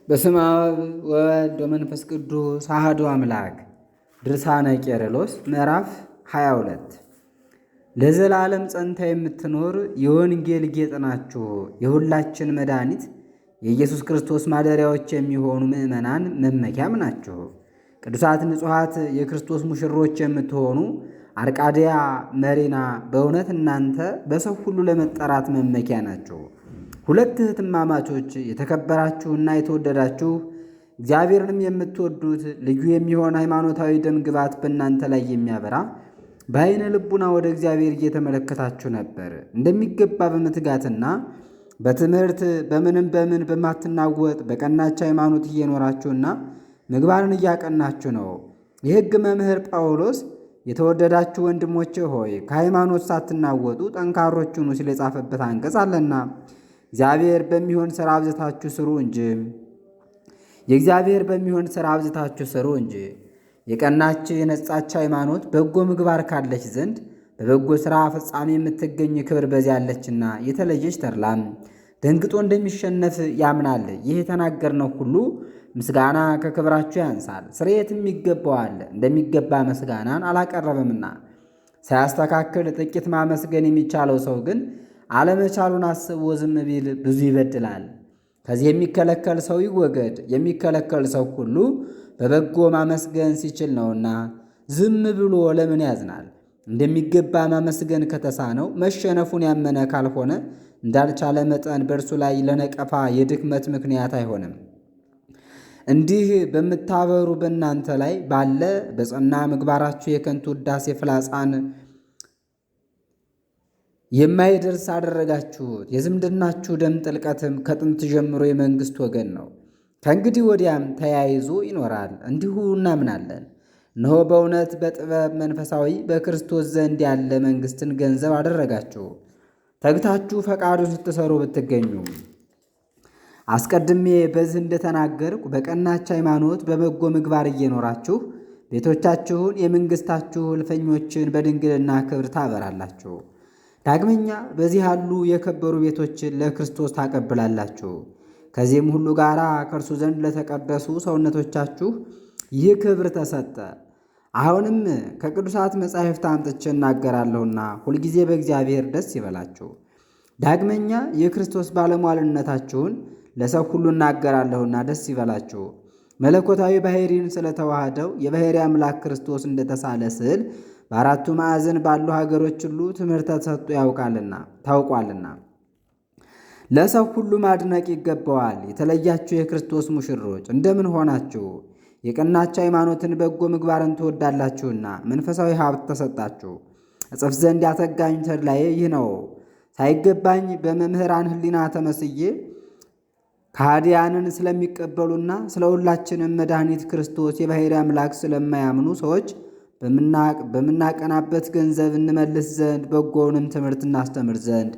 በስመ አብ ወወልድ ወመንፈስ ቅዱስ አሐዱ አምላክ። ድርሳነ ቄርሎስ ምዕራፍ 22 ለዘላለም ጸንታ የምትኖር የወንጌል ጌጥ ናችሁ። የሁላችን መድኃኒት የኢየሱስ ክርስቶስ ማደሪያዎች የሚሆኑ ምዕመናን መመኪያም ናችሁ። ቅዱሳት ንጹሐት የክርስቶስ ሙሽሮች የምትሆኑ አርቃድያ፣ መሪና በእውነት እናንተ በሰው ሁሉ ለመጠራት መመኪያ ናችሁ። ሁለት እህትማማቾች የተከበራችሁና የተወደዳችሁ እግዚአብሔርንም የምትወዱት ልዩ የሚሆን ሃይማኖታዊ ደም ግባት በእናንተ ላይ የሚያበራ በዓይነ ልቡና ወደ እግዚአብሔር እየተመለከታችሁ ነበር። እንደሚገባ በመትጋትና በትምህርት በምን በማትናወጥ በቀናች ሃይማኖት እየኖራችሁና ምግባርን እያቀናችሁ ነው። የሕግ መምህር ጳውሎስ የተወደዳችሁ ወንድሞቼ ሆይ ከሃይማኖት ሳትናወጡ ጠንካሮች ሁኑ ሲል የጻፈበት አንቀጽ አለና እግዚአብሔር በሚሆን ሥራ አብዝታችሁ ስሩ እንጂ የቀናች የነጻች ሃይማኖት በጎ ምግባር ካለች ዘንድ በበጎ ሥራ ፍጻሜ የምትገኝ ክብር በዚያ አለችና የተለየች ተድላም ደንግጦ እንደሚሸነፍ ያምናል። ይህ የተናገርነው ሁሉ ምስጋና ከክብራችሁ ያንሳል፣ ስርየትም ይገባዋል። እንደሚገባ ምስጋናን አላቀረበምና ሳያስተካክል ጥቂት ማመስገን የሚቻለው ሰው ግን አለመቻሉን አስቦ ዝም ቢል ብዙ ይበድላል። ከዚህ የሚከለከል ሰው ይወገድ። የሚከለከል ሰው ሁሉ በበጎ ማመስገን ሲችል ነውና ዝም ብሎ ለምን ያዝናል? እንደሚገባ ማመስገን ከተሳነው መሸነፉን ያመነ ካልሆነ እንዳልቻለ መጠን በእርሱ ላይ ለነቀፋ የድክመት ምክንያት አይሆንም። እንዲህ በምታበሩ በእናንተ ላይ ባለ በጸና ምግባራችሁ የከንቱ ውዳሴ ፍላጻን የማይደርስ አደረጋችሁት። የዝምድናችሁ ደም ጥልቀትም ከጥንት ጀምሮ የመንግሥት ወገን ነው፣ ከእንግዲህ ወዲያም ተያይዞ ይኖራል። እንዲሁ እናምናለን። እነሆ በእውነት በጥበብ መንፈሳዊ በክርስቶስ ዘንድ ያለ መንግሥትን ገንዘብ አደረጋችሁ። ተግታችሁ ፈቃዱን ስትሰሩ ብትገኙ አስቀድሜ በዚህ እንደተናገርኩ በቀናች ሃይማኖት በበጎ ምግባር እየኖራችሁ ቤቶቻችሁን የመንግሥታችሁ እልፈኞችን በድንግልና ክብር ታበራላችሁ። ዳግመኛ በዚህ ያሉ የከበሩ ቤቶችን ለክርስቶስ ታቀብላላችሁ። ከዚህም ሁሉ ጋር ከእርሱ ዘንድ ለተቀደሱ ሰውነቶቻችሁ ይህ ክብር ተሰጠ። አሁንም ከቅዱሳት መጻሕፍት አምጥቼ እናገራለሁና ሁልጊዜ በእግዚአብሔር ደስ ይበላችሁ። ዳግመኛ የክርስቶስ ባለሟልነታችሁን ለሰው ሁሉ እናገራለሁና ደስ ይበላችሁ። መለኮታዊ ባሕሪን ስለተዋህደው የባሕርይ አምላክ ክርስቶስ እንደተሳለ ስዕል በአራቱ ማዕዘን ባሉ ሀገሮች ሁሉ ትምህርት ተሰጥቶ ታውቋልና ለሰው ሁሉ ማድነቅ ይገባዋል። የተለያችሁ የክርስቶስ ሙሽሮች እንደምን ሆናችሁ? የቀናች ሃይማኖትን በጎ ምግባርን ትወዳላችሁና መንፈሳዊ ሀብት ተሰጣችሁ። እጽፍ ዘንድ ያተጋኝ ተድላዬ ይህ ነው። ሳይገባኝ በመምህራን ሕሊና ተመስዬ ከሃዲያንን ስለሚቀበሉና ስለ ሁላችንም መድኃኒት ክርስቶስ የባሕርይ አምላክ ስለማያምኑ ሰዎች በምናቀናበት ገንዘብ እንመልስ ዘንድ በጎውንም ትምህርት እናስተምር ዘንድ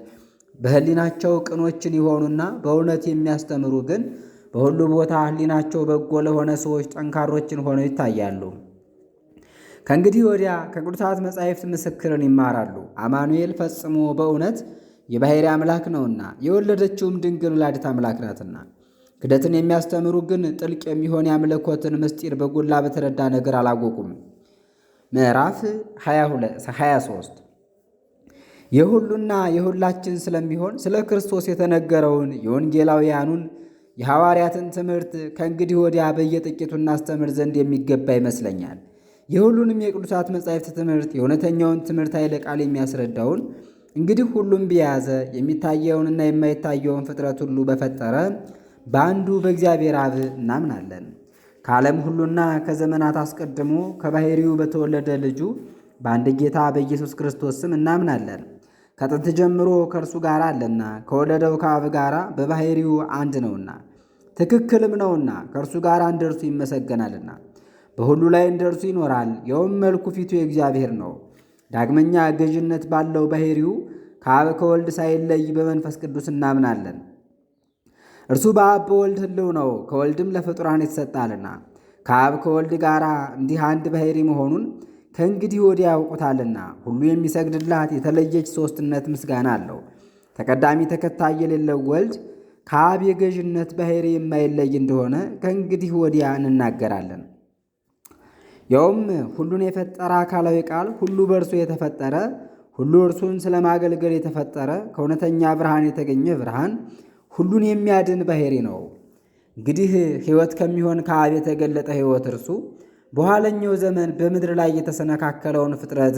በሕሊናቸው ቅኖችን የሆኑና በእውነት የሚያስተምሩ ግን በሁሉ ቦታ ሕሊናቸው በጎ ለሆነ ሰዎች ጠንካሮችን ሆነው ይታያሉ። ከእንግዲህ ወዲያ ከቅዱሳት መጻሕፍት ምስክርን ይማራሉ። አማኑኤል ፈጽሞ በእውነት የባሕርይ አምላክ ነውና የወለደችውም ድንግል ወላዲተ አምላክ ናትና። ክደትን የሚያስተምሩ ግን ጥልቅ የሚሆን የአምልኮትን ምስጢር በጎላ በተረዳ ነገር አላወቁም። ምዕራፍ 23 የሁሉና የሁላችን ስለሚሆን ስለ ክርስቶስ የተነገረውን የወንጌላውያኑን የሐዋርያትን ትምህርት ከእንግዲህ ወዲያ በየጥቂቱ እናስተምር ዘንድ የሚገባ ይመስለኛል። የሁሉንም የቅዱሳት መጻሕፍት ትምህርት የእውነተኛውን ትምህርት ኃይለ ቃል የሚያስረዳውን እንግዲህ ሁሉም ቢያዘ የሚታየውንና የማይታየውን ፍጥረት ሁሉ በፈጠረ በአንዱ በእግዚአብሔር አብ እናምናለን። ከዓለም ሁሉና ከዘመናት አስቀድሞ ከባሕርዩ በተወለደ ልጁ በአንድ ጌታ በኢየሱስ ክርስቶስ ስም እናምናለን። ከጥንት ጀምሮ ከእርሱ ጋር አለና ከወለደው ከአብ ጋር በባሕርዩ አንድ ነውና ትክክልም ነውና ከእርሱ ጋር እንደ እርሱ ይመሰገናልና በሁሉ ላይ እንደ እርሱ ይኖራል። የውም መልኩ ፊቱ የእግዚአብሔር ነው። ዳግመኛ ገዥነት ባለው ባሕርዩ ከአብ ከወልድ ሳይለይ በመንፈስ ቅዱስ እናምናለን። እርሱ በአብ በወልድ ሕልው ነው፣ ከወልድም ለፍጡራን ይሰጣልና ከአብ ከወልድ ጋር እንዲህ አንድ ባሕርይ መሆኑን ከእንግዲህ ወዲያ ያውቁታልና ሁሉ የሚሰግድላት የተለየች ሦስትነት ምስጋና አለው። ተቀዳሚ ተከታይ የሌለው ወልድ ከአብ የገዥነት ባሕርይ የማይለይ እንደሆነ ከእንግዲህ ወዲያ እንናገራለን። ያውም ሁሉን የፈጠረ አካላዊ ቃል ሁሉ በእርሱ የተፈጠረ ሁሉ እርሱን ስለ ማገልገል የተፈጠረ ከእውነተኛ ብርሃን የተገኘ ብርሃን ሁሉን የሚያድን ባሕርይ ነው። እንግዲህ ሕይወት ከሚሆን ከአብ የተገለጠ ሕይወት እርሱ በኋለኛው ዘመን በምድር ላይ የተሰነካከለውን ፍጥረት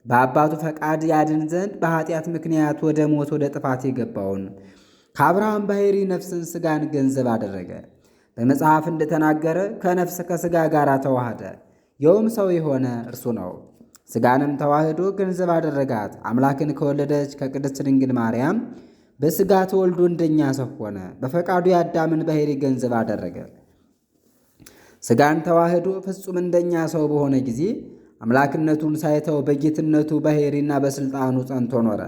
በአባቱ ፈቃድ ያድን ዘንድ በኃጢአት ምክንያት ወደ ሞት ወደ ጥፋት የገባውን ከአብርሃም ባሕርይ ነፍስን ሥጋን ገንዘብ አደረገ። በመጽሐፍ እንደተናገረ ከነፍስ ከሥጋ ጋር ተዋህደ። የውም ሰው የሆነ እርሱ ነው። ሥጋንም ተዋህዶ ገንዘብ አደረጋት። አምላክን ከወለደች ከቅድስት ድንግል ማርያም በሥጋ ተወልዶ እንደኛ ሰው ሆነ። በፈቃዱ የአዳምን ባሕርይ ገንዘብ አደረገ። ሥጋን ተዋህዶ ፍጹም እንደኛ ሰው በሆነ ጊዜ አምላክነቱን ሳይተው በጌትነቱ ባሕርይና በሥልጣኑ ጸንቶ ኖረ።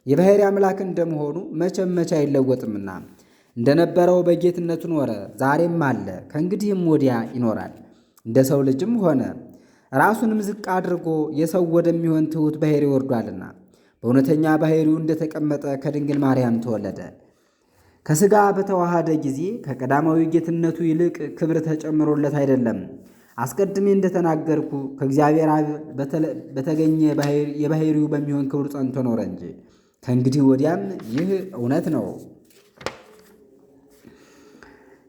የባሕርይ አምላክ እንደመሆኑ መቼም መቼ አይለወጥምና እንደነበረው በጌትነቱ ኖረ። ዛሬም አለ፣ ከእንግዲህም ወዲያ ይኖራል። እንደ ሰው ልጅም ሆነ። ራሱንም ዝቅ አድርጎ የሰው ወደሚሆን ትሑት ባሕርይ ወርዷልና በእውነተኛ ባሕርዩ እንደተቀመጠ ከድንግል ማርያም ተወለደ። ከሥጋ በተዋሃደ ጊዜ ከቀዳማዊ ጌትነቱ ይልቅ ክብር ተጨምሮለት አይደለም። አስቀድሜ እንደተናገርኩ ከእግዚአብሔር አብ በተገኘ የባሕርዩ በሚሆን ክብር ጸንቶ ኖረ እንጂ ከእንግዲህ ወዲያም ይህ እውነት ነው።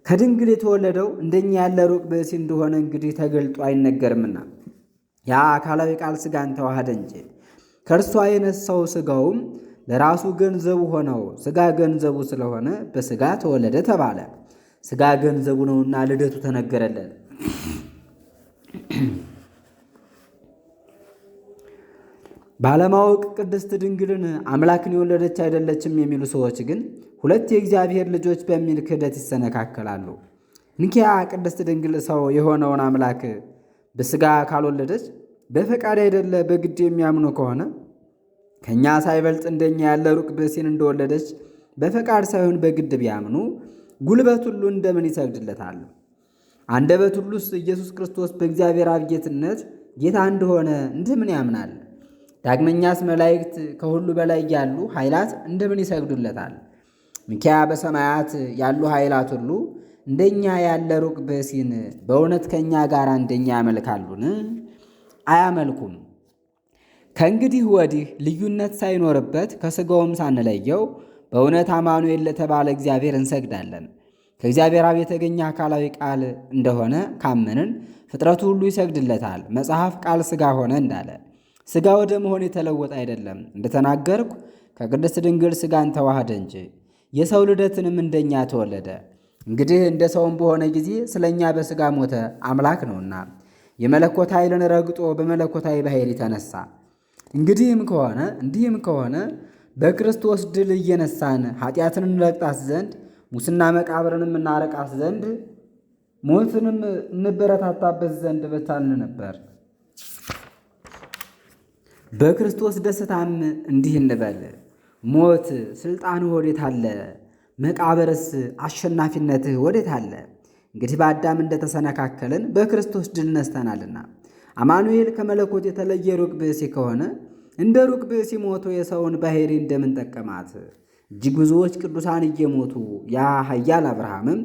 ከድንግል የተወለደው እንደኛ ያለ ሩቅ ብእሲ እንደሆነ እንግዲህ ተገልጦ አይነገርምና ያ አካላዊ ቃል ሥጋን ተዋሃደ እንጂ ከእርሷ የነሳው ሥጋውም ለራሱ ገንዘቡ ሆነው ሥጋ ገንዘቡ ስለሆነ በሥጋ ተወለደ ተባለ። ሥጋ ገንዘቡ ነውና ልደቱ ተነገረለን። ባለማወቅ ቅድስት ድንግልን አምላክን የወለደች አይደለችም የሚሉ ሰዎች ግን ሁለት የእግዚአብሔር ልጆች በሚል ክህደት ይሰነካከላሉ። እንኪያ ቅድስት ድንግል ሰው የሆነውን አምላክ በሥጋ ካልወለደች በፈቃድ አይደለ በግድ የሚያምኑ ከሆነ ከእኛ ሳይበልጥ እንደኛ ያለ ሩቅ ብእሲን እንደወለደች በፈቃድ ሳይሆን በግድ ቢያምኑ ጉልበት ሁሉ እንደምን ይሰግድለታል? አንደበት ሁሉስ ኢየሱስ ክርስቶስ በእግዚአብሔር አብ ጌትነት ጌታ እንደሆነ እንደምን ያምናል? ዳግመኛስ መላእክት ከሁሉ በላይ ያሉ ኃይላት እንደምን ይሰግዱለታል? ሚኪያ በሰማያት ያሉ ኃይላት ሁሉ እንደኛ ያለ ሩቅ ብእሲን በእውነት ከእኛ ጋር እንደኛ ያመልካሉን? አያመልኩም። ከእንግዲህ ወዲህ ልዩነት ሳይኖርበት ከሥጋውም ሳንለየው በእውነት አማኑኤል ለተባለ እግዚአብሔር እንሰግዳለን። ከእግዚአብሔር አብ የተገኘ አካላዊ ቃል እንደሆነ ካመንን ፍጥረቱ ሁሉ ይሰግድለታል። መጽሐፍ ቃል ሥጋ ሆነ እንዳለ ሥጋ ወደ መሆን የተለወጠ አይደለም። እንደተናገርኩ ከቅድስት ድንግል ሥጋን ተዋህደ እንጂ የሰው ልደትንም እንደኛ ተወለደ። እንግዲህ እንደ ሰውም በሆነ ጊዜ ስለ እኛ በሥጋ ሞተ፣ አምላክ ነውና የመለኮት ኃይልን ረግጦ በመለኮታዊ ባሕርይ ተነሳ። እንዲህም ከሆነ በክርስቶስ ድል እየነሳን ኃጢአትን እንረግጣት ዘንድ ሙስና መቃብርንም እናረቃት ዘንድ ሞትንም እንበረታታበት ዘንድ በቻልን ነበር። በክርስቶስ ደስታም እንዲህ እንበል፣ ሞት ሥልጣንህ ወዴት አለ? መቃብርስ አሸናፊነትህ ወዴት አለ? እንግዲህ በአዳም እንደተሰነካከልን በክርስቶስ ድል ነስተናልና። አማኑኤል ከመለኮት የተለየ ሩቅ ብእሲ ከሆነ እንደ ሩቅ ብእሲ ሞቶ የሰውን ባሕርይ እንደምን ጠቀማት? እጅግ ብዙዎች ቅዱሳን እየሞቱ ያ ኃያል አብርሃምም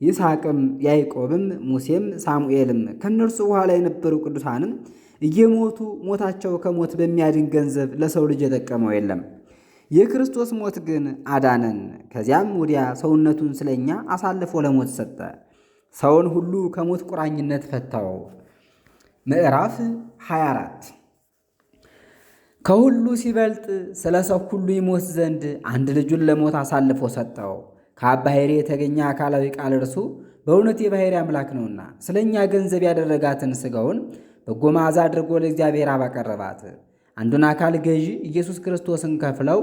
ይስሐቅም ያዕቆብም ሙሴም ሳሙኤልም ከእነርሱ በኋላ የነበሩ ቅዱሳንም እየሞቱ ሞታቸው ከሞት በሚያድን ገንዘብ ለሰው ልጅ የጠቀመው የለም። የክርስቶስ ሞት ግን አዳነን። ከዚያም ወዲያ ሰውነቱን ስለኛ አሳልፎ ለሞት ሰጠ። ሰውን ሁሉ ከሞት ቁራኝነት ፈታው። ምዕራፍ 24 ከሁሉ ሲበልጥ ስለ ሰው ሁሉ ይሞት ዘንድ አንድ ልጁን ለሞት አሳልፎ ሰጠው። ከአብ ባሕርይ የተገኘ አካላዊ ቃል እርሱ በእውነት የባሕርይ አምላክ ነውና ስለ እኛ ገንዘብ ያደረጋትን ሥጋውን በጎ መዓዛ አድርጎ ለእግዚአብሔር አብ አቀረባት። አንዱን አካል ገዢ ኢየሱስ ክርስቶስን ከፍለው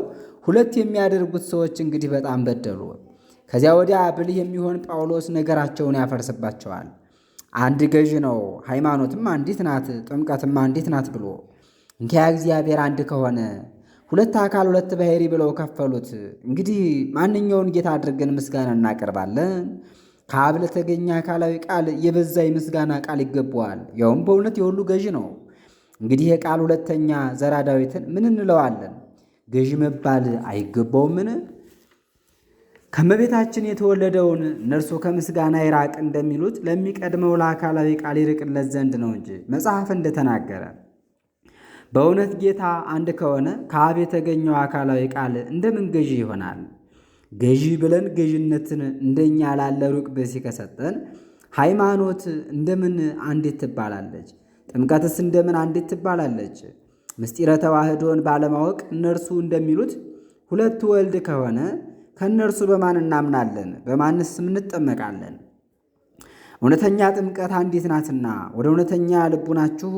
ሁለት የሚያደርጉት ሰዎች እንግዲህ በጣም በደሉ። ከዚያ ወዲያ ብልህ የሚሆን ጳውሎስ ነገራቸውን ያፈርስባቸዋል። አንድ ገዢ ነው፣ ሃይማኖትም አንዲት ናት፣ ጥምቀትም አንዲት ናት ብሎ እንኪያ እግዚአብሔር አንድ ከሆነ ሁለት አካል ሁለት ባሕርይ ብለው ከፈሉት። እንግዲህ ማንኛውን ጌታ አድርገን ምስጋና እናቀርባለን? ከአብ ለተገኘ አካላዊ ቃል የበዛ የምስጋና ቃል ይገባዋል። ያውም በእውነት የሁሉ ገዢ ነው። እንግዲህ የቃል ሁለተኛ ዘራ ዳዊትን ምን እንለዋለን? ገዢ መባል አይገባውምን? ከእመቤታችን የተወለደውን እነርሱ ከምስጋና ይራቅ እንደሚሉት ለሚቀድመው ለአካላዊ ቃል ይርቅለት ዘንድ ነው እንጂ መጽሐፍ እንደተናገረ በእውነት ጌታ አንድ ከሆነ ከአብ የተገኘው አካላዊ ቃል እንደምን ገዢ ይሆናል? ገዢ ብለን ገዢነትን እንደኛ ላለ ሩቅ ብእሲ ከሰጠን ሃይማኖት እንደምን አንዲት ትባላለች? ጥምቀትስ እንደምን አንዲት ትባላለች? ምስጢረ ተዋህዶን ባለማወቅ እነርሱ እንደሚሉት ሁለት ወልድ ከሆነ ከእነርሱ በማን እናምናለን? በማንስ እንጠመቃለን? እውነተኛ ጥምቀት አንዲት ናትና ወደ እውነተኛ ልቡናችሁ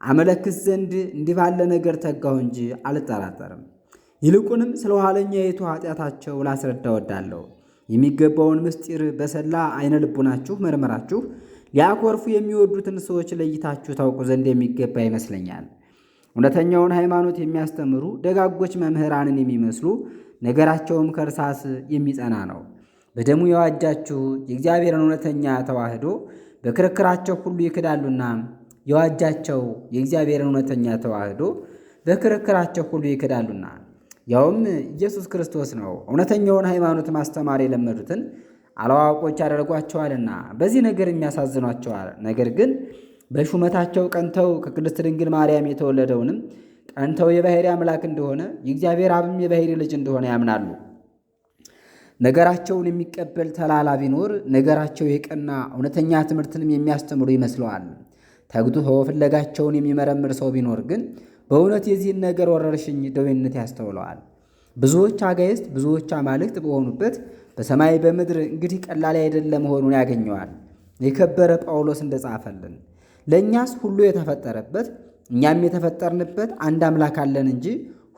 አመለክት ዘንድ እንዲህ ባለ ነገር ተጋሁ እንጂ አልጠራጠርም። ይልቁንም ስለ ኋለኛይቱ ኃጢአታቸው ላስረዳ ወዳለሁ። የሚገባውን ምስጢር በሰላ አይነ ልቡናችሁ መርመራችሁ ሊያኮርፉ የሚወዱትን ሰዎች ለይታችሁ ታውቁ ዘንድ የሚገባ ይመስለኛል። እውነተኛውን ሃይማኖት የሚያስተምሩ ደጋጎች መምህራንን የሚመስሉ ነገራቸውም ከእርሳስ የሚጸና ነው። በደሙ የዋጃችሁ የእግዚአብሔርን እውነተኛ ተዋህዶ በክርክራቸው ሁሉ ይክዳሉና የዋጃቸው የእግዚአብሔርን እውነተኛ ተዋህዶ በክርክራቸው ሁሉ ይክዳሉና ያውም ኢየሱስ ክርስቶስ ነው። እውነተኛውን ሃይማኖት ማስተማር የለመዱትን አላዋቆች ያደርጓቸዋልና በዚህ ነገር የሚያሳዝኗቸዋል። ነገር ግን በሹመታቸው ቀንተው ከቅድስት ድንግል ማርያም የተወለደውንም ቀንተው የባሕርይ አምላክ እንደሆነ የእግዚአብሔር አብም የባሕርይ ልጅ እንደሆነ ያምናሉ። ነገራቸውን የሚቀበል ተላላ ቢኖር ነገራቸው የቀና እውነተኛ ትምህርትንም የሚያስተምሩ ይመስለዋል። ተግቶ ፍለጋቸውን የሚመረምር ሰው ቢኖር ግን በእውነት የዚህን ነገር ወረርሽኝ ደዌነት ያስተውለዋል። ብዙዎች አጋዕዝት ብዙዎች አማልክት በሆኑበት በሰማይ በምድር እንግዲህ ቀላል አይደለ መሆኑን ያገኘዋል። የከበረ ጳውሎስ እንደጻፈልን ለእኛስ ሁሉ የተፈጠረበት እኛም የተፈጠርንበት አንድ አምላክ አለን እንጂ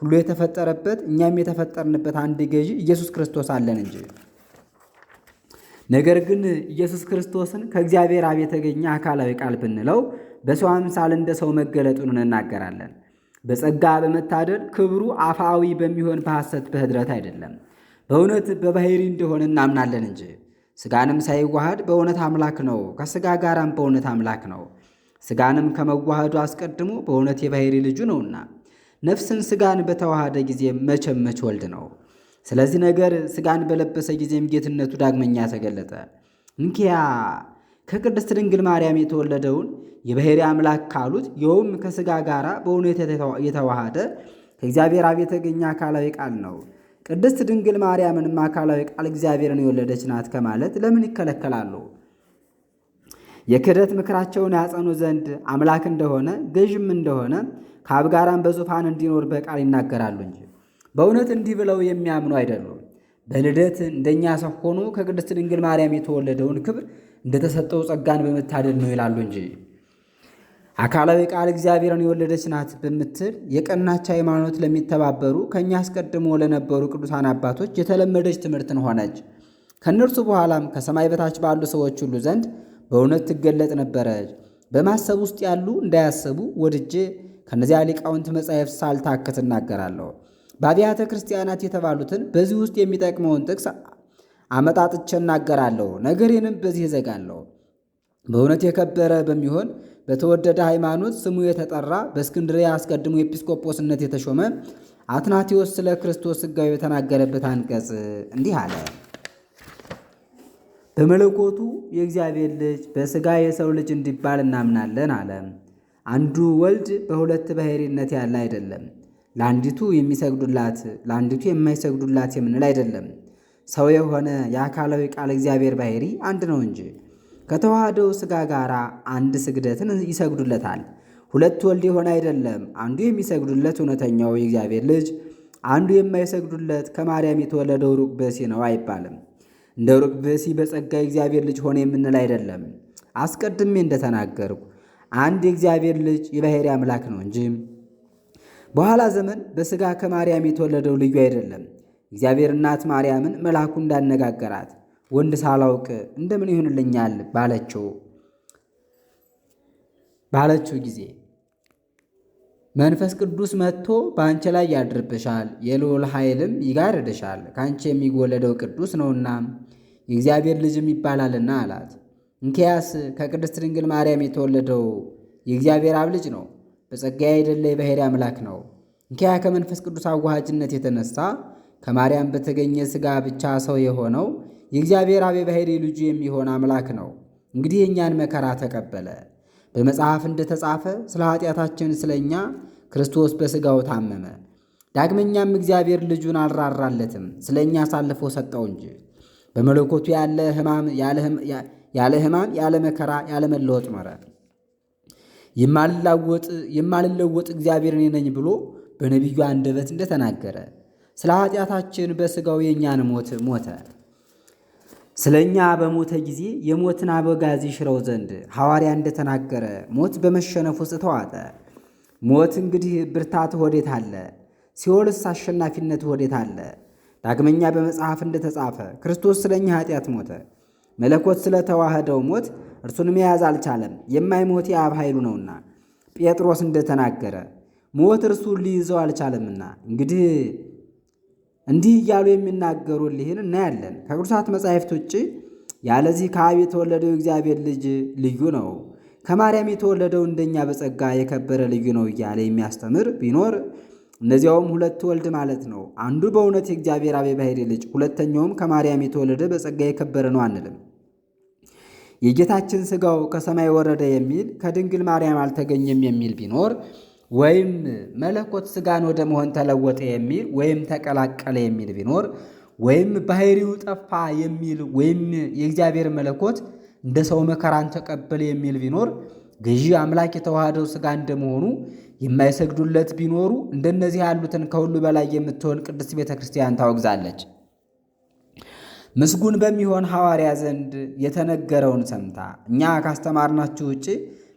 ሁሉ የተፈጠረበት እኛም የተፈጠርንበት አንድ ገዢ ኢየሱስ ክርስቶስ አለን እንጂ። ነገር ግን ኢየሱስ ክርስቶስን ከእግዚአብሔር አብ የተገኘ አካላዊ ቃል ብንለው በሰው አምሳል እንደ ሰው መገለጡን እንናገራለን። በጸጋ በመታደል ክብሩ አፋዊ በሚሆን በሐሰት በኅድረት አይደለም፣ በእውነት በባሕርይ እንደሆነ እናምናለን እንጂ። ሥጋንም ሳይዋሃድ በእውነት አምላክ ነው፣ ከሥጋ ጋራም በእውነት አምላክ ነው። ሥጋንም ከመዋሃዱ አስቀድሞ በእውነት የባሕርይ ልጁ ነውና ነፍስን ሥጋን በተዋሃደ ጊዜ መቼም ወልድ ነው። ስለዚህ ነገር ሥጋን በለበሰ ጊዜም ጌትነቱ ዳግመኛ ተገለጠ። እንኪያ ከቅድስት ድንግል ማርያም የተወለደውን የባሕርይ አምላክ ካሉት ይኸውም ከሥጋ ጋር በእውነት የተዋሃደ ከእግዚአብሔር አብ የተገኘ አካላዊ ቃል ነው። ቅድስት ድንግል ማርያምንም አካላዊ ቃል እግዚአብሔርን የወለደች ናት ከማለት ለምን ይከለከላሉ? የክህደት ምክራቸውን ያጸኑ ዘንድ አምላክ እንደሆነ ገዥም እንደሆነ ከአብ ጋራም በዙፋን እንዲኖር በቃል ይናገራሉ እንጂ በእውነት እንዲህ ብለው የሚያምኑ አይደሉም። በልደት እንደኛ ሰው ሆኖ ከቅድስት ድንግል ማርያም የተወለደውን ክብር እንደተሰጠው ጸጋን በመታደል ነው ይላሉ እንጂ። አካላዊ ቃል እግዚአብሔርን የወለደች ናት በምትል የቀናች ሃይማኖት ለሚተባበሩ ከእኛ አስቀድሞ ለነበሩ ቅዱሳን አባቶች የተለመደች ትምህርትን ሆነች። ከእነርሱ በኋላም ከሰማይ በታች ባሉ ሰዎች ሁሉ ዘንድ በእውነት ትገለጥ ነበረች። በማሰብ ውስጥ ያሉ እንዳያሰቡ ወድጄ ከነዚያ ሊቃውንት መጻሕፍት ሳልታክት እናገራለሁ። በአብያተ ክርስቲያናት የተባሉትን በዚህ ውስጥ የሚጠቅመውን ጥቅስ አመጣጥቼ እናገራለሁ። ነገሬንም በዚህ እዘጋለሁ። በእውነት የከበረ በሚሆን በተወደደ ሃይማኖት ስሙ የተጠራ በእስክንድርያ አስቀድሞ ኤጲስቆጶስነት የተሾመ አትናቴዎስ ስለ ክርስቶስ ሥጋዌ የተናገረበት አንቀጽ እንዲህ አለ። በመለኮቱ የእግዚአብሔር ልጅ በሥጋ የሰው ልጅ እንዲባል እናምናለን አለ። አንዱ ወልድ በሁለት ባሕርይነት ያለ አይደለም። ለአንዲቱ የሚሰግዱላት ለአንዲቱ የማይሰግዱላት የምንል አይደለም። ሰው የሆነ የአካላዊ ቃል እግዚአብሔር ባሕርይ አንድ ነው እንጂ ከተዋህደው ሥጋ ጋር አንድ ስግደትን ይሰግዱለታል። ሁለት ወልድ የሆነ አይደለም። አንዱ የሚሰግዱለት እውነተኛው የእግዚአብሔር ልጅ፣ አንዱ የማይሰግዱለት ከማርያም የተወለደው ሩቅ ብእሲ ነው አይባልም። እንደ ሩቅ ብእሲ በጸጋ የእግዚአብሔር ልጅ ሆነ የምንል አይደለም። አስቀድሜ እንደተናገርኩ አንድ የእግዚአብሔር ልጅ የባሕርይ አምላክ ነው እንጂ በኋላ ዘመን በሥጋ ከማርያም የተወለደው ልዩ አይደለም። እግዚአብሔር እናት ማርያምን መልአኩ እንዳነጋገራት ወንድ ሳላውቅ እንደምን ይሆንልኛል ባለችው ጊዜ መንፈስ ቅዱስ መጥቶ በአንቺ ላይ ያድርብሻል፣ የልዑል ኃይልም ይጋርድሻል፣ ከአንቺ የሚወለደው ቅዱስ ነውና የእግዚአብሔር ልጅም ይባላልና አላት። እንኪያስ ከቅድስት ድንግል ማርያም የተወለደው የእግዚአብሔር አብ ልጅ ነው፣ በጸጋ አይደለ የባሕርይ አምላክ ነው። እንኪያ ከመንፈስ ቅዱስ አዋሃጅነት የተነሳ ከማርያም በተገኘ ሥጋ ብቻ ሰው የሆነው የእግዚአብሔር አብ የባሕርይ ልጁ የሚሆን አምላክ ነው። እንግዲህ የእኛን መከራ ተቀበለ። በመጽሐፍ እንደተጻፈ ስለ ኃጢአታችን ስለ እኛ ክርስቶስ በሥጋው ታመመ። ዳግመኛም እግዚአብሔር ልጁን አልራራለትም፣ ስለ እኛ አሳልፎ ሰጠው እንጂ። በመለኮቱ ያለ ሕማም ያለ መከራ ያለ መለወጥ ኖረ። የማልለወጥ እግዚአብሔር እኔ ነኝ ብሎ በነቢዩ አንደበት እንደተናገረ ስለ ኃጢአታችን በሥጋው የእኛን ሞት ሞተ። ስለ እኛ በሞተ ጊዜ የሞትን አበጋዝ ይሽረው ዘንድ ሐዋርያ እንደተናገረ ሞት በመሸነፍ ውስጥ ተዋጠ። ሞት እንግዲህ ብርታት ወዴት አለ? ሲኦልስ አሸናፊነት ወዴት አለ? ዳግመኛ በመጽሐፍ እንደተጻፈ ክርስቶስ ስለ እኛ ኃጢአት ሞተ። መለኮት ስለተዋህደው ሞት እርሱን መያዝ አልቻለም፣ የማይሞት የአብ ኃይሉ ነውና። ጴጥሮስ እንደተናገረ ሞት እርሱን ሊይዘው አልቻለምና። እንዲህ እያሉ የሚናገሩልህን እናያለን። ከቅዱሳት መጻሕፍት ውጭ ያለዚህ ከአብ የተወለደው የእግዚአብሔር ልጅ ልዩ ነው፣ ከማርያም የተወለደው እንደኛ በጸጋ የከበረ ልዩ ነው እያለ የሚያስተምር ቢኖር እነዚያውም ሁለት ወልድ ማለት ነው። አንዱ በእውነት የእግዚአብሔር አብ የባሕርይ ልጅ፣ ሁለተኛውም ከማርያም የተወለደ በጸጋ የከበረ ነው አንልም። የጌታችን ሥጋው ከሰማይ ወረደ የሚል ከድንግል ማርያም አልተገኘም የሚል ቢኖር ወይም መለኮት ሥጋን ወደ መሆን ተለወጠ የሚል ወይም ተቀላቀለ የሚል ቢኖር ወይም ባሕርዩ ጠፋ የሚል ወይም የእግዚአብሔር መለኮት እንደ ሰው መከራን ተቀበለ የሚል ቢኖር ገዢ አምላክ የተዋህደው ሥጋ እንደመሆኑ የማይሰግዱለት ቢኖሩ እንደነዚህ ያሉትን ከሁሉ በላይ የምትሆን ቅድስት ቤተ ክርስቲያን ታወግዛለች። ምስጉን በሚሆን ሐዋርያ ዘንድ የተነገረውን ሰምታ እኛ ካስተማርናችሁ ውጭ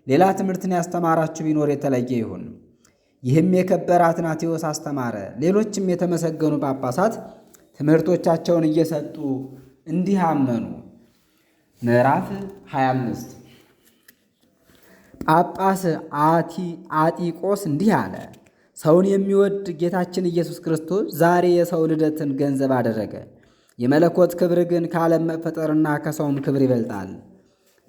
ሌላ ትምህርትን ያስተማራችሁ ቢኖር የተለየ ይሁን። ይህም የከበረ አትናቴዎስ አስተማረ። ሌሎችም የተመሰገኑ ጳጳሳት ትምህርቶቻቸውን እየሰጡ እንዲህ አመኑ። ምዕራፍ 25 ጳጳስ አጢቆስ እንዲህ አለ። ሰውን የሚወድ ጌታችን ኢየሱስ ክርስቶስ ዛሬ የሰው ልደትን ገንዘብ አደረገ። የመለኮት ክብር ግን ከዓለም መፈጠርና ከሰውም ክብር ይበልጣል።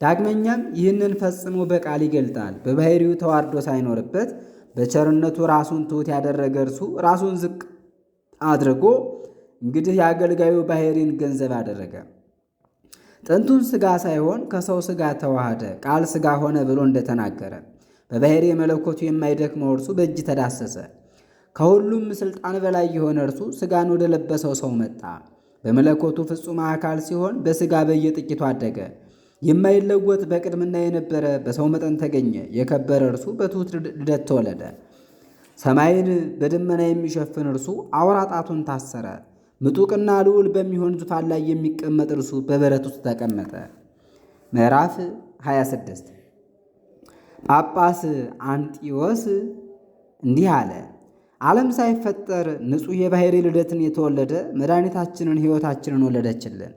ዳግመኛም ይህንን ፈጽሞ በቃል ይገልጣል። በባሕርዩ ተዋርዶ ሳይኖርበት በቸርነቱ ራሱን ትሑት ያደረገ እርሱ ራሱን ዝቅ አድርጎ እንግዲህ የአገልጋዩ ባሕርይን ገንዘብ አደረገ። ጥንቱን ሥጋ ሳይሆን ከሰው ሥጋ ተዋሃደ፣ ቃል ሥጋ ሆነ ብሎ እንደተናገረ በባሕርይ መለኮቱ የማይደክመው እርሱ በእጅ ተዳሰሰ። ከሁሉም ሥልጣን በላይ የሆነ እርሱ ሥጋን ወደ ለበሰው ሰው መጣ። በመለኮቱ ፍጹም አካል ሲሆን በሥጋ በየጥቂቱ አደገ። የማይለወጥ በቅድምና የነበረ በሰው መጠን ተገኘ። የከበረ እርሱ በትሑት ልደት ተወለደ። ሰማይን በደመና የሚሸፍን እርሱ አውራ ጣቱን ታሰረ። ምጡቅና ልዑል በሚሆን ዙፋን ላይ የሚቀመጥ እርሱ በበረት ውስጥ ተቀመጠ። ምዕራፍ 26 ጳጳስ አንጢዎስ እንዲህ አለ። ዓለም ሳይፈጠር ንጹሕ የባሕርይ ልደትን የተወለደ መድኃኒታችንን ሕይወታችንን ወለደችልን።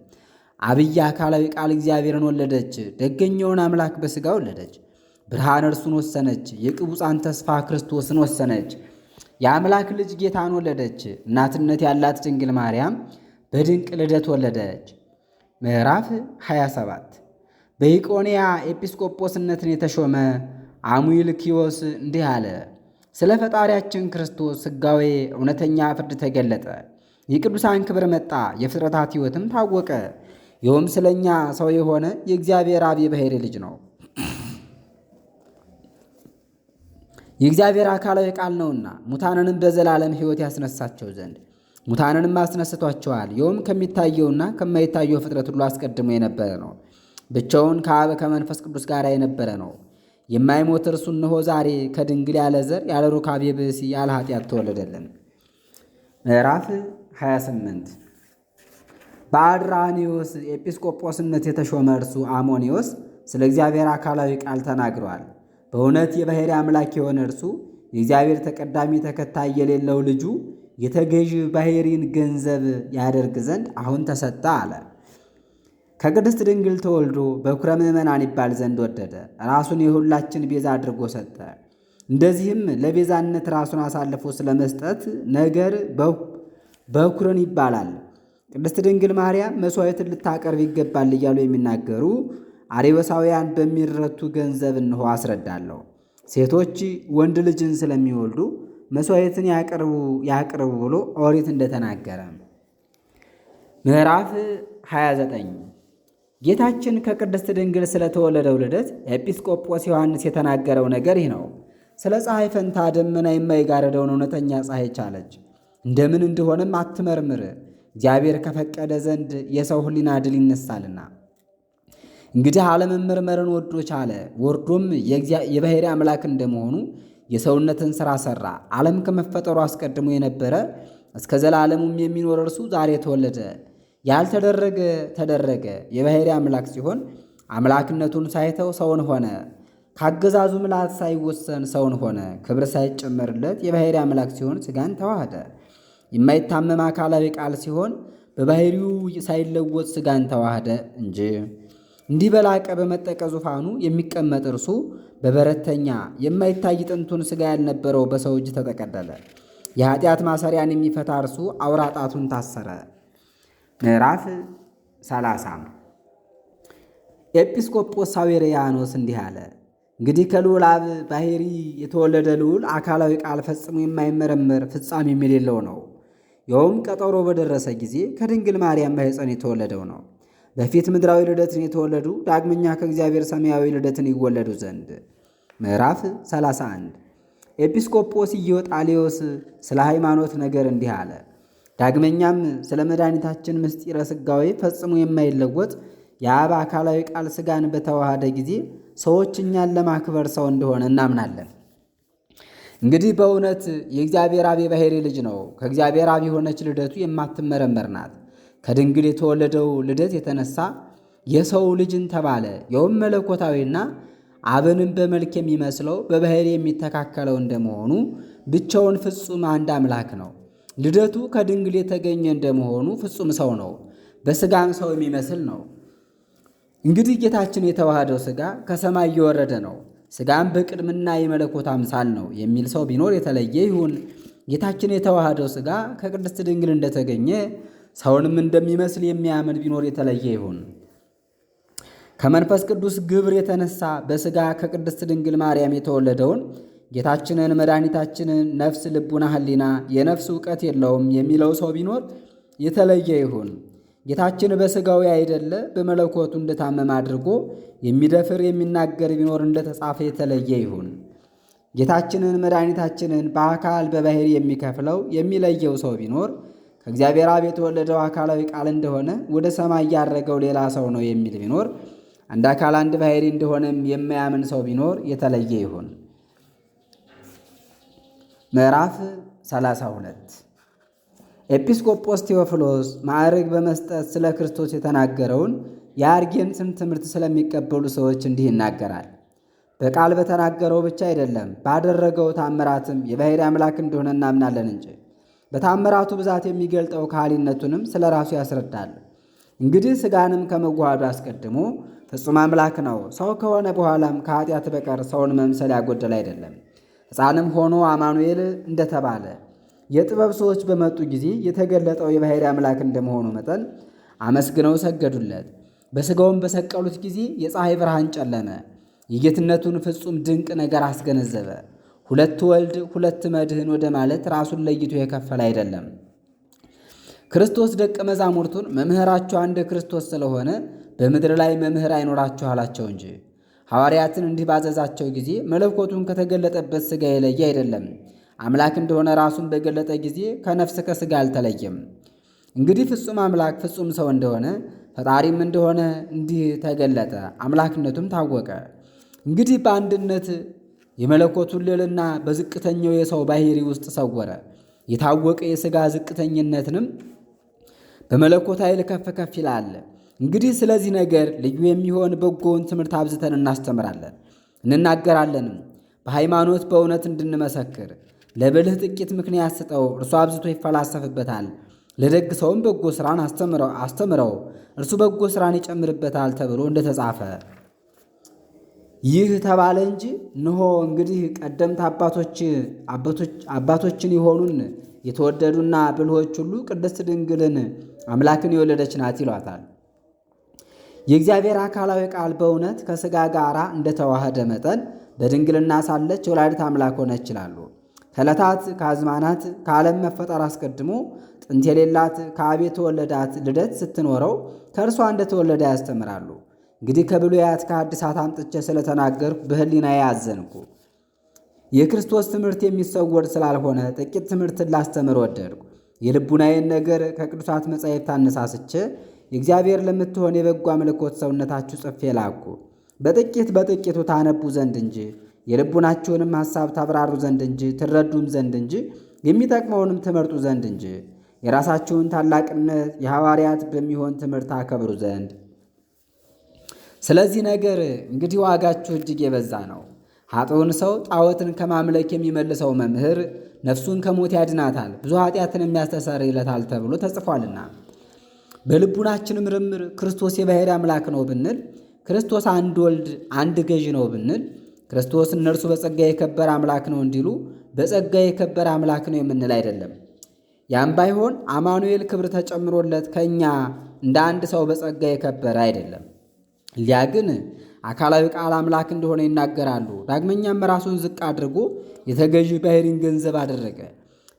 አብይ አካላዊ ቃል እግዚአብሔርን ወለደች። ደገኛውን አምላክ በሥጋ ወለደች። ብርሃን እርሱን ወሰነች። የቅቡፃን ተስፋ ክርስቶስን ወሰነች። የአምላክ ልጅ ጌታን ወለደች። እናትነት ያላት ድንግል ማርያም በድንቅ ልደት ወለደች። ምዕራፍ 27 በኢቆንያ ኤጲስቆጶስነትን የተሾመ አሙይልኪዮስ እንዲህ አለ። ስለ ፈጣሪያችን ክርስቶስ ሥጋዌ እውነተኛ ፍርድ ተገለጠ። የቅዱሳን ክብር መጣ፣ የፍጥረታት ሕይወትም ታወቀ። ይኸውም ስለ እኛ ሰው የሆነ የእግዚአብሔር አብ የባሕርይ ልጅ ነው። የእግዚአብሔር አካላዊ ቃል ነውና ሙታንንም በዘላለም ሕይወት ያስነሳቸው ዘንድ ሙታንንም አስነስቷቸዋል። ይኸውም ከሚታየውና ከማይታየው ፍጥረት ሁሉ አስቀድሞ የነበረ ነው። ብቻውን ከአብ ከመንፈስ ቅዱስ ጋር የነበረ ነው። የማይሞት እርሱ እነሆ ዛሬ ከድንግል ያለ ዘር ያለ ሩካቤ ብእሲ ያለ ኃጢአት ተወለደልን። ምዕራፍ 28 በአድራኒዎስ ኤጲስቆጶስነት የተሾመ እርሱ አሞኒዎስ ስለ እግዚአብሔር አካላዊ ቃል ተናግረዋል። በእውነት የባሕርይ አምላክ የሆነ እርሱ የእግዚአብሔር ተቀዳሚ ተከታይ የሌለው ልጁ የተገዥ ባሕርይን ገንዘብ ያደርግ ዘንድ አሁን ተሰጠ አለ። ከቅድስት ድንግል ተወልዶ በኵረ ምእመናን ይባል ዘንድ ወደደ። ራሱን የሁላችን ቤዛ አድርጎ ሰጠ። እንደዚህም ለቤዛነት ራሱን አሳልፎ ስለመስጠት ነገር በኵርን ይባላል። ቅድስት ድንግል ማርያም መሥዋዕትን ልታቀርብ ይገባል እያሉ የሚናገሩ አርዮሳውያን በሚረቱ ገንዘብ እንሆ አስረዳለሁ። ሴቶች ወንድ ልጅን ስለሚወልዱ መሥዋዕትን ያቅርቡ ብሎ ኦሪት እንደተናገረ ምዕራፍ 29 ጌታችን ከቅድስት ድንግል ስለተወለደው ልደት ኤጲስቆጶስ ዮሐንስ የተናገረው ነገር ይህ ነው። ስለ ፀሐይ ፈንታ ደመና የማይጋረደውን እውነተኛ ፀሐይ ቻለች። እንደምን እንደሆነም አትመርምር፣ እግዚአብሔር ከፈቀደ ዘንድ የሰው ሕሊና ድል ይነሳልና። እንግዲህ አለመመርመርን ወዶ ቻለ። ወርዶም የባሕርይ አምላክ እንደመሆኑ የሰውነትን ሥራ ሠራ። ዓለም ከመፈጠሩ አስቀድሞ የነበረ እስከ ዘላለሙም የሚኖር እርሱ ዛሬ ተወለደ። ያልተደረገ ተደረገ። የባሕርይ አምላክ ሲሆን አምላክነቱን ሳይተው ሰውን ሆነ። ካገዛዙ ምልአት ሳይወሰን ሰውን ሆነ። ክብር ሳይጨመርለት የባሕርይ አምላክ ሲሆን ሥጋን ተዋህደ። የማይታመም አካላዊ ቃል ሲሆን በባሕርዩ ሳይለወጥ ሥጋን ተዋህደ እንጂ። እንዲህ በላቀ በመጠቀ ዙፋኑ የሚቀመጥ እርሱ በበረተኛ የማይታይ ጥንቱን ሥጋ ያልነበረው በሰው እጅ ተጠቀለለ። የኃጢአት ማሰሪያን የሚፈታ እርሱ አውራ ጣቱን ታሰረ። ምዕራፍ 30 ኤጲስቆጶስ ሳዊሮያኖስ እንዲህ አለ። እንግዲህ ከልዑል አብ ባሕርይ የተወለደ ልዑል አካላዊ ቃል ፈጽሞ የማይመረመር ፍጻሜም የሌለው ነው። ይኸውም ቀጠሮ በደረሰ ጊዜ ከድንግል ማርያም ማኅፀን የተወለደው ነው። በፊት ምድራዊ ልደትን የተወለዱ ዳግመኛ ከእግዚአብሔር ሰማያዊ ልደትን ይወለዱ ዘንድ። ምዕራፍ 31 ኤጲስቆጶስ ኢዮጣሌዎስ ስለ ሃይማኖት ነገር እንዲህ አለ። ዳግመኛም ስለ መድኃኒታችን ምስጢረ ሥጋዌ ፈጽሞ የማይለወጥ የአብ አካላዊ ቃል ሥጋን በተዋሃደ ጊዜ ሰዎች እኛን ለማክበር ሰው እንደሆነ እናምናለን። እንግዲህ በእውነት የእግዚአብሔር አብ የባሕርይ ልጅ ነው። ከእግዚአብሔር አብ የሆነች ልደቱ የማትመረመር ናት። ከድንግል የተወለደው ልደት የተነሳ የሰው ልጅን ተባለ። ይኸውም መለኮታዊና አብንም በመልክ የሚመስለው በባሕርይ የሚተካከለው እንደመሆኑ ብቻውን ፍጹም አንድ አምላክ ነው። ልደቱ ከድንግል የተገኘ እንደመሆኑ ፍጹም ሰው ነው፣ በሥጋም ሰው የሚመስል ነው። እንግዲህ ጌታችን የተዋሃደው ሥጋ ከሰማይ እየወረደ ነው፣ ሥጋም በቅድምና የመለኮት አምሳል ነው የሚል ሰው ቢኖር የተለየ ይሁን። ጌታችን የተዋሃደው ሥጋ ከቅድስት ድንግል እንደተገኘ ሰውንም እንደሚመስል የሚያምን ቢኖር የተለየ ይሁን። ከመንፈስ ቅዱስ ግብር የተነሳ በሥጋ ከቅድስት ድንግል ማርያም የተወለደውን ጌታችንን መድኃኒታችንን ነፍስ፣ ልቡና፣ ሕሊና የነፍስ ዕውቀት የለውም የሚለው ሰው ቢኖር የተለየ ይሁን። ጌታችን በሥጋዊ አይደለ በመለኮቱ እንደታመመ አድርጎ የሚደፍር የሚናገር ቢኖር እንደተጻፈ የተለየ ይሁን። ጌታችንን መድኃኒታችንን በአካል በባሕርይ የሚከፍለው የሚለየው ሰው ቢኖር ከእግዚአብሔር አብ የተወለደው አካላዊ ቃል እንደሆነ ወደ ሰማይ ያረገው ሌላ ሰው ነው የሚል ቢኖር፣ አንድ አካል አንድ ባሕርይ እንደሆነም የማያምን ሰው ቢኖር የተለየ ይሁን። ምዕራፍ 32 ኤጲስቆጶስ ቴዎፍሎስ ማዕረግ በመስጠት ስለ ክርስቶስ የተናገረውን የአርጌንስን ትምህርት ስለሚቀበሉ ሰዎች እንዲህ ይናገራል። በቃል በተናገረው ብቻ አይደለም፣ ባደረገው ታምራትም የባሕርይ አምላክ እንደሆነ እናምናለን እንጂ። በታምራቱ ብዛት የሚገልጠው ካህሊነቱንም ስለ ራሱ ያስረዳል። እንግዲህ ሥጋንም ከመዋሃዱ አስቀድሞ ፍጹም አምላክ ነው። ሰው ከሆነ በኋላም ከኃጢአት በቀር ሰውን መምሰል ያጎደል አይደለም። ሕፃንም ሆኖ አማኑኤል እንደተባለ የጥበብ ሰዎች በመጡ ጊዜ የተገለጠው የባሕርይ አምላክ እንደመሆኑ መጠን አመስግነው ሰገዱለት። በሥጋውም በሰቀሉት ጊዜ የፀሐይ ብርሃን ጨለመ። የጌትነቱን ፍጹም ድንቅ ነገር አስገነዘበ። ሁለት ወልድ ሁለት መድህን ወደ ማለት ራሱን ለይቶ የከፈለ አይደለም። ክርስቶስ ደቀ መዛሙርቱን መምህራችሁ አንድ ክርስቶስ ስለሆነ በምድር ላይ መምህር አይኖራችሁ አላቸው እንጂ። ሐዋርያትን እንዲህ ባዘዛቸው ጊዜ መለኮቱን ከተገለጠበት ሥጋ የለየ አይደለም። አምላክ እንደሆነ ራሱን በገለጠ ጊዜ ከነፍስ ከሥጋ አልተለየም። እንግዲህ ፍጹም አምላክ ፍጹም ሰው እንደሆነ ፈጣሪም እንደሆነ እንዲህ ተገለጠ፣ አምላክነቱም ታወቀ። እንግዲህ በአንድነት የመለኮቱን ልዕልና በዝቅተኛው የሰው ባሕርይ ውስጥ ሰወረ። የታወቀ የሥጋ ዝቅተኝነትንም በመለኮት ኃይል ከፍ ከፍ ይላል። እንግዲህ ስለዚህ ነገር ልዩ የሚሆን በጎውን ትምህርት አብዝተን እናስተምራለን እንናገራለንም፣ በሃይማኖት በእውነት እንድንመሰክር። ለብልህ ጥቂት ምክንያት ስጠው፣ እርሱ አብዝቶ ይፈላሰፍበታል። ለደግ ሰውም በጎ ሥራን አስተምረው፣ እርሱ በጎ ሥራን ይጨምርበታል ተብሎ እንደተጻፈ ይህ ተባለ እንጂ እንሆ እንግዲህ ቀደምት አባቶችን የሆኑን የተወደዱና ብልሆች ሁሉ ቅድስት ድንግልን አምላክን የወለደች ናት ይሏታል። የእግዚአብሔር አካላዊ ቃል በእውነት ከሥጋ ጋር እንደተዋህደ መጠን በድንግልና ሳለች ወላዲተ አምላክ ሆነች ይላሉ። ከዕለታት ከአዝማናት ከዓለም መፈጠር አስቀድሞ ጥንት የሌላት ከአብ የተወለዳት ልደት ስትኖረው ከእርሷ እንደተወለደ ያስተምራሉ። እንግዲህ ከብሉያት ከሐዲሳት አምጥቼ ስለተናገርኩ በሕሊናዬ አዘንኩ። የክርስቶስ ትምህርት የሚሰወር ስላልሆነ ጥቂት ትምህርትን ላስተምር ወደድኩ። የልቡናዬን ነገር ከቅዱሳት መጻሕፍት አነሳስቼ የእግዚአብሔር ለምትሆን የበጎ አምልኮት ሰውነታችሁ ጽፌ ላኩ። በጥቂቱ ታነቡ ዘንድ እንጂ የልቡናችሁንም ሐሳብ ታብራሩ ዘንድ እንጂ ትረዱም ዘንድ እንጂ የሚጠቅመውንም ትመርጡ ዘንድ እንጂ የራሳችሁን ታላቅነት የሐዋርያት በሚሆን ትምህርት አከብሩ ዘንድ። ስለዚህ ነገር እንግዲህ ዋጋችሁ እጅግ የበዛ ነው። ኃጥኡን ሰው ጣዖትን ከማምለክ የሚመልሰው መምህር ነፍሱን ከሞት ያድናታል፣ ብዙ ኃጢአትን የሚያስተሰርይለታል ተብሎ ተጽፏልና። በልቡናችን ምርምር ክርስቶስ የባሕርይ አምላክ ነው ብንል፣ ክርስቶስ አንድ ወልድ አንድ ገዥ ነው ብንል፣ ክርስቶስ እነርሱ በጸጋ የከበረ አምላክ ነው እንዲሉ በጸጋ የከበረ አምላክ ነው የምንል አይደለም። ያም ባይሆን አማኑኤል ክብር ተጨምሮለት ከእኛ እንደ አንድ ሰው በጸጋ የከበረ አይደለም። እሊያ ግን አካላዊ ቃል አምላክ እንደሆነ ይናገራሉ። ዳግመኛም ራሱን ዝቅ አድርጎ የተገዢ ባሕርይን ገንዘብ አደረገ።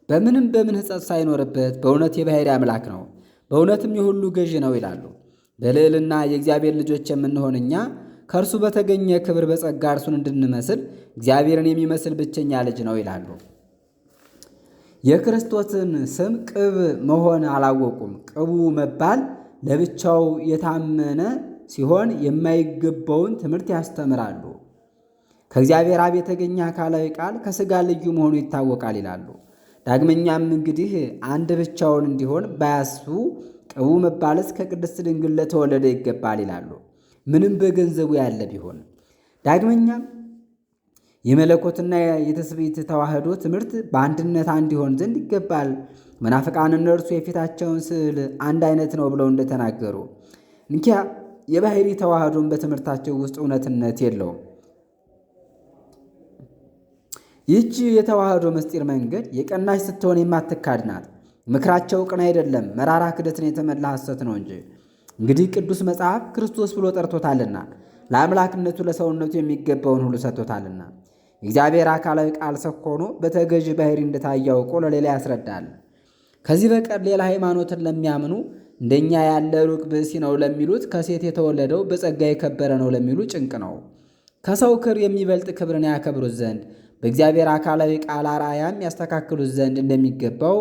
በምን ሕጸት ሳይኖርበት በእውነት የባሕርይ አምላክ ነው፣ በእውነትም የሁሉ ገዢ ነው ይላሉ። በልዕልና የእግዚአብሔር ልጆች የምንሆን እኛ ከእርሱ በተገኘ ክብር በጸጋ እርሱን እንድንመስል እግዚአብሔርን የሚመስል ብቸኛ ልጅ ነው ይላሉ። የክርስቶስን ስም ቅብ መሆን አላወቁም። ቅቡ መባል ለብቻው የታመነ ሲሆን የማይገባውን ትምህርት ያስተምራሉ። ከእግዚአብሔር አብ የተገኘ አካላዊ ቃል ከሥጋ ልዩ መሆኑ ይታወቃል ይላሉ። ዳግመኛም እንግዲህ አንድ ብቻውን እንዲሆን ባያስቡ ቅቡ መባልስ ከቅድስት ድንግል ለተወለደ ይገባል ይላሉ፣ ምንም በገንዘቡ ያለ ቢሆን። ዳግመኛም የመለኮትና የትስብእት ተዋህዶ ትምህርት በአንድነት አንድ ይሆን ዘንድ ይገባል። መናፍቃን እነርሱ የፊታቸውን ስዕል አንድ አይነት ነው ብለው እንደተናገሩ እንኪያ የባሕርይ ተዋህዶን በትምህርታቸው ውስጥ እውነትነት የለውም። ይህች የተዋህዶ ምስጢር መንገድ የቀናች ስትሆን የማትካድ ናት። ምክራቸው ቅን አይደለም፣ መራራ ክደትን የተመላ ሐሰት ነው እንጂ። እንግዲህ ቅዱስ መጽሐፍ ክርስቶስ ብሎ ጠርቶታልና ለአምላክነቱ ለሰውነቱ የሚገባውን ሁሉ ሰጥቶታልና የእግዚአብሔር አካላዊ ቃል ሰው ሆኖ በተገዥ ባሕርይ እንደታየ አውቆ ለሌላ ያስረዳል። ከዚህ በቀር ሌላ ሃይማኖትን ለሚያምኑ እንደኛ ያለ ሩቅ ብእሲ ነው ለሚሉት፣ ከሴት የተወለደው በጸጋ የከበረ ነው ለሚሉ ጭንቅ ነው። ከሰው ክብር የሚበልጥ ክብርን ያከብሩት ዘንድ በእግዚአብሔር አካላዊ ቃል አርአያም ያስተካክሉት ዘንድ እንደሚገባው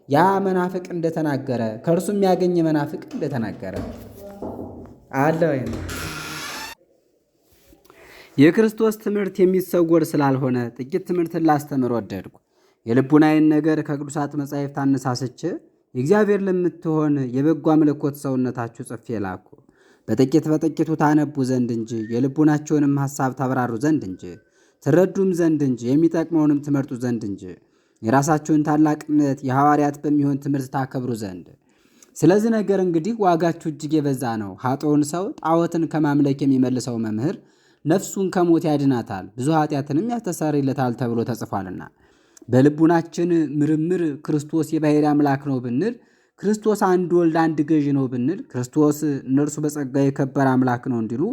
ያ መናፍቅ እንደተናገረ ከእርሱ የሚያገኝ መናፍቅ እንደተናገረ አለ። የክርስቶስ ትምህርት የሚሰወር ስላልሆነ ጥቂት ትምህርትን ላስተምር ወደድኩ። የልቡናዬን ነገር ከቅዱሳት መጻሕፍት አነሳስቼ የእግዚአብሔር ለምትሆን የበጎ አምልኮት ሰውነታችሁ ጽፌ ላኩ። በጥቂቱ ታነቡ ዘንድ እንጂ የልቡናቸውንም ሐሳብ ታብራሩ ዘንድ እንጂ ትረዱም ዘንድ እንጂ የሚጠቅመውንም ትመርጡ ዘንድ እንጂ የራሳችሁን ታላቅነት የሐዋርያት በሚሆን ትምህርት ታከብሩ ዘንድ። ስለዚህ ነገር እንግዲህ ዋጋችሁ እጅግ የበዛ ነው። ኃጥኡን ሰው ጣዖትን ከማምለክ የሚመልሰው መምህር ነፍሱን ከሞት ያድናታል፣ ብዙ ኃጢአትንም ያስተሰርይለታል ተብሎ ተጽፏልና። በልቡናችን ምርምር ክርስቶስ የባሕርይ አምላክ ነው ብንል፣ ክርስቶስ አንድ ወልድ አንድ ገዥ ነው ብንል፣ ክርስቶስ እነርሱ በጸጋ የከበረ አምላክ ነው እንዲሉ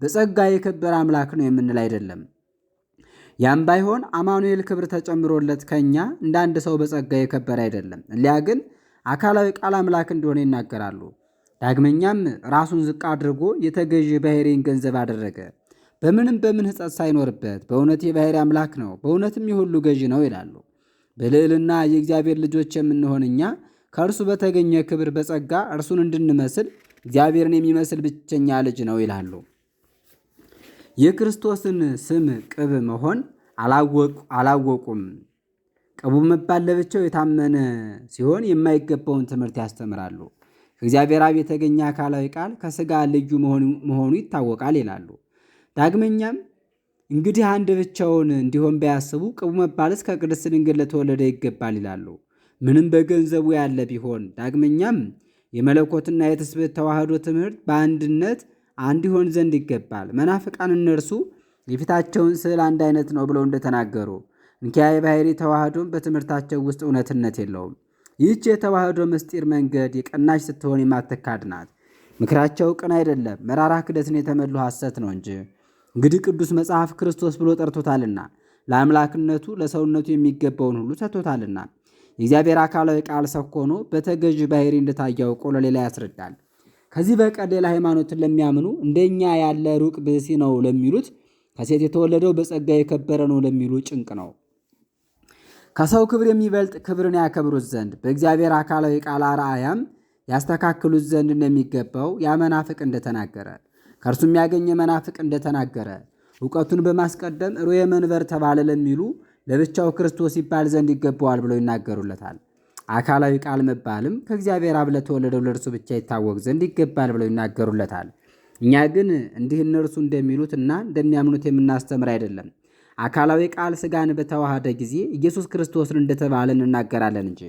በጸጋ የከበረ አምላክ ነው የምንል አይደለም። ያም ባይሆን አማኑኤል ክብር ተጨምሮለት ከእኛ እንደ አንድ ሰው በጸጋ የከበረ አይደለም። እሊያ ግን አካላዊ ቃል አምላክ እንደሆነ ይናገራሉ። ዳግመኛም ራሱን ዝቅ አድርጎ የተገዥ ባሕርይን ገንዘብ አደረገ። በምን ሕጸት ሳይኖርበት በእውነት የባሕርይ አምላክ ነው፣ በእውነትም የሁሉ ገዢ ነው ይላሉ። በልዕልና የእግዚአብሔር ልጆች የምንሆን እኛ ከእርሱ በተገኘ ክብር በጸጋ እርሱን እንድንመስል እግዚአብሔርን የሚመስል ብቸኛ ልጅ ነው ይላሉ። የክርስቶስን ስም ቅብ መሆን አላወቁም። ቅቡ መባል ለብቻው የታመነ ሲሆን የማይገባውን ትምህርት ያስተምራሉ። ከእግዚአብሔር አብ የተገኘ አካላዊ ቃል ከሥጋ ልዩ መሆኑ ይታወቃል ይላሉ። ዳግመኛም እንግዲህ አንድ ብቻውን እንዲሆን ባያስቡ ቅቡ መባልስ ከቅድስት ድንግል ለተወለደ ይገባል ይላሉ፣ ምንም በገንዘቡ ያለ ቢሆን። ዳግመኛም የመለኮትና የትስብእት ተዋህዶ ትምህርት በአንድነት አንድ ይሆን ዘንድ ይገባል። መናፍቃን እነርሱ የፊታቸውን ስዕል አንድ አይነት ነው ብለው እንደተናገሩ እንኪያ የባሕርይ ተዋህዶን በትምህርታቸው ውስጥ እውነትነት የለውም። ይህች የተዋህዶ ምስጢር መንገድ የቀናች ስትሆን የማትካድ ናት። ምክራቸው ቅን አይደለም፣ መራራ ክደትን የተመሉ ሐሰት ነው እንጂ። እንግዲህ ቅዱስ መጽሐፍ ክርስቶስ ብሎ ጠርቶታልና ለአምላክነቱ ለሰውነቱ የሚገባውን ሁሉ ሰጥቶታልና የእግዚአብሔር አካላዊ ቃል ሰው ሆኖ በተገዥ ባሕርይ እንደታየ አውቆ ለሌላ ያስረዳል። ከዚህ በቀር ሌላ ሃይማኖትን ለሚያምኑ እንደኛ ያለ ሩቅ ብእሲ ነው ለሚሉት፣ ከሴት የተወለደው በጸጋ የከበረ ነው ለሚሉ ጭንቅ ነው። ከሰው ክብር የሚበልጥ ክብርን ያከብሩት ዘንድ በእግዚአብሔር አካላዊ ቃል አርአያም ያስተካክሉት ዘንድ እንደሚገባው ያ መናፍቅ እንደተናገረ፣ ከእርሱም ያገኘ መናፍቅ እንደተናገረ እውቀቱን በማስቀደም ርዑየ መንበር ተባለ ለሚሉ ለብቻው ክርስቶስ ይባል ዘንድ ይገባዋል ብለው ይናገሩለታል። አካላዊ ቃል መባልም ከእግዚአብሔር አብ ለተወለደው ለእርሱ ብቻ ይታወቅ ዘንድ ይገባል ብለው ይናገሩለታል። እኛ ግን እንዲህ እነርሱ እንደሚሉት እና እንደሚያምኑት የምናስተምር አይደለም። አካላዊ ቃል ሥጋን በተዋሃደ ጊዜ ኢየሱስ ክርስቶስን እንደተባለ እንናገራለን እንጂ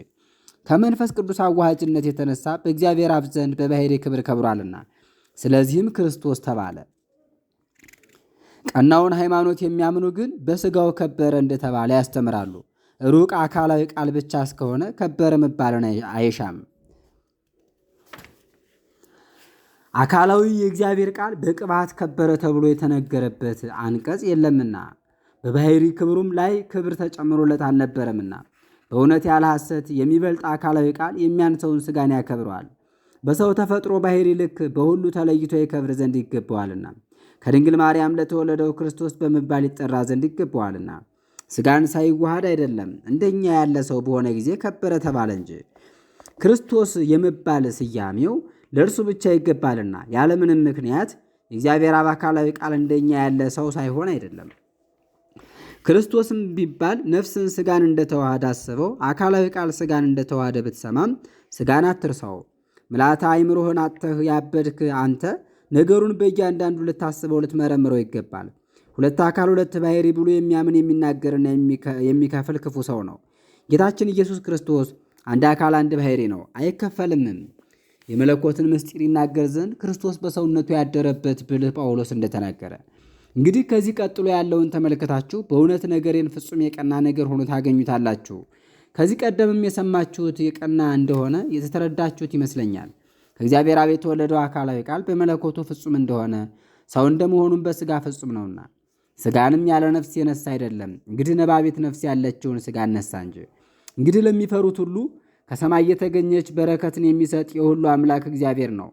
ከመንፈስ ቅዱስ አዋሃጅነት የተነሳ በእግዚአብሔር አብ ዘንድ በባሕርይ ክብር ከብሯልና፣ ስለዚህም ክርስቶስ ተባለ። ቀናውን ሃይማኖት የሚያምኑ ግን በሥጋው ከበረ እንደተባለ ያስተምራሉ። ሩቅ አካላዊ ቃል ብቻ እስከሆነ ከበረ መባልን አይሻም። አካላዊ የእግዚአብሔር ቃል በቅባት ከበረ ተብሎ የተነገረበት አንቀጽ የለምና በባሕርይ ክብሩም ላይ ክብር ተጨምሮለት አልነበረምና፣ በእውነት ያለ ሐሰት የሚበልጥ አካላዊ ቃል የሚያንሰውን ሥጋን ያከብረዋል። በሰው ተፈጥሮ ባሕርይ ልክ በሁሉ ተለይቶ የከብር ዘንድ ይገባዋልና፣ ከድንግል ማርያም ለተወለደው ክርስቶስ በመባል ይጠራ ዘንድ ይገባዋልና፣ ሥጋን ሳይዋሃድ አይደለም እንደኛ ያለ ሰው በሆነ ጊዜ ከበረ ተባለ እንጂ ክርስቶስ የመባል ስያሜው ለእርሱ ብቻ ይገባልና፣ ያለምንም ምክንያት የእግዚአብሔር አብ አካላዊ ቃል እንደኛ ያለ ሰው ሳይሆን አይደለም። ክርስቶስም ቢባል ነፍስን ሥጋን እንደተዋሃደ አስበው። አካላዊ ቃል ሥጋን እንደተዋሃደ ብትሰማም ሥጋን አትርሳው። ምልአተ አእምሮህን አጥተህ ያበድክ አንተ ነገሩን በእያንዳንዱ ልታስበው ልትመረምረው ይገባል። ሁለት አካል ሁለት ባሕርይ ብሎ የሚያምን የሚናገርና የሚከፍል ክፉ ሰው ነው። ጌታችን ኢየሱስ ክርስቶስ አንድ አካል አንድ ባሕርይ ነው፣ አይከፈልምም። የመለኮትን ምስጢር ይናገር ዘንድ ክርስቶስ በሰውነቱ ያደረበት ብልህ ጳውሎስ እንደተናገረ፣ እንግዲህ ከዚህ ቀጥሎ ያለውን ተመልከታችሁ በእውነት ነገሬን ፍጹም የቀና ነገር ሆኖ ታገኙታላችሁ። ከዚህ ቀደምም የሰማችሁት የቀና እንደሆነ የተረዳችሁት ይመስለኛል። ከእግዚአብሔር አብ የተወለደው አካላዊ ቃል በመለኮቱ ፍጹም እንደሆነ ሰው እንደመሆኑም በሥጋ ፍጹም ነውና፣ ሥጋንም ያለ ነፍስ የነሳ አይደለም፣ እንግዲህ ነባቤት ነፍስ ያለችውን ሥጋ ነሳ እንጂ። እንግዲህ ለሚፈሩት ሁሉ ከሰማይ የተገኘች በረከትን የሚሰጥ የሁሉ አምላክ እግዚአብሔር ነው።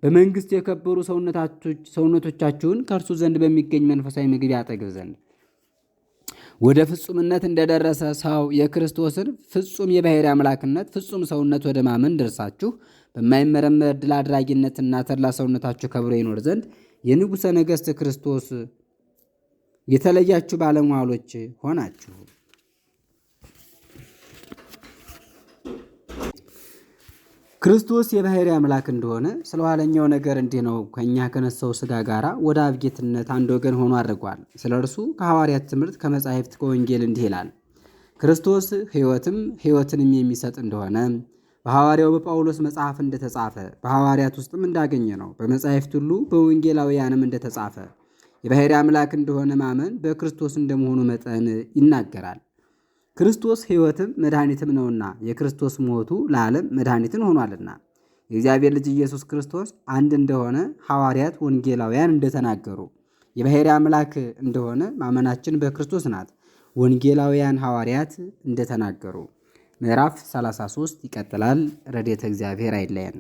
በመንግሥት የከበሩ ሰውነቶቻችሁን ከእርሱ ዘንድ በሚገኝ መንፈሳዊ ምግብ ያጠግብ ዘንድ ወደ ፍጹምነት እንደደረሰ ሰው የክርስቶስን ፍጹም የባሕርይ አምላክነት ፍጹም ሰውነት ወደ ማመን ደርሳችሁ በማይመረመር ድል አድራጊነትና ተድላ ሰውነታችሁ ከብሮ ይኖር ዘንድ የንጉሠ ነገሥት ክርስቶስ የተለያችሁ ባለሟሎች ሆናችሁ። ክርስቶስ የባሕርይ አምላክ እንደሆነ ስለ ኋለኛው ነገር እንዲህ ነው። ከእኛ ከነሳው ሥጋ ጋር ወደ አብ ጌትነት አንድ ወገን ሆኖ አድርጓል። ስለ እርሱ ከሐዋርያት ትምህርት ከመጻሕፍት ከወንጌል እንዲህ ይላል። ክርስቶስ ሕይወትንም የሚሰጥ እንደሆነ በሐዋርያው በጳውሎስ መጽሐፍ እንደተጻፈ በሐዋርያት ውስጥም እንዳገኘ ነው። በመጻሕፍት ሁሉ በወንጌላውያንም እንደተጻፈ የባሕርይ አምላክ እንደሆነ ማመን በክርስቶስ እንደመሆኑ መጠን ይናገራል። ክርስቶስ ሕይወትም መድኃኒትም ነውና የክርስቶስ ሞቱ ለዓለም መድኃኒትን ሆኗልና፣ የእግዚአብሔር ልጅ ኢየሱስ ክርስቶስ አንድ እንደሆነ ሐዋርያት ወንጌላውያን እንደተናገሩ የባሕርይ አምላክ እንደሆነ ማመናችን በክርስቶስ ናት። ወንጌላውያን ሐዋርያት እንደተናገሩ። ምዕራፍ 33 ይቀጥላል። ረድኤተ እግዚአብሔር አይለየን።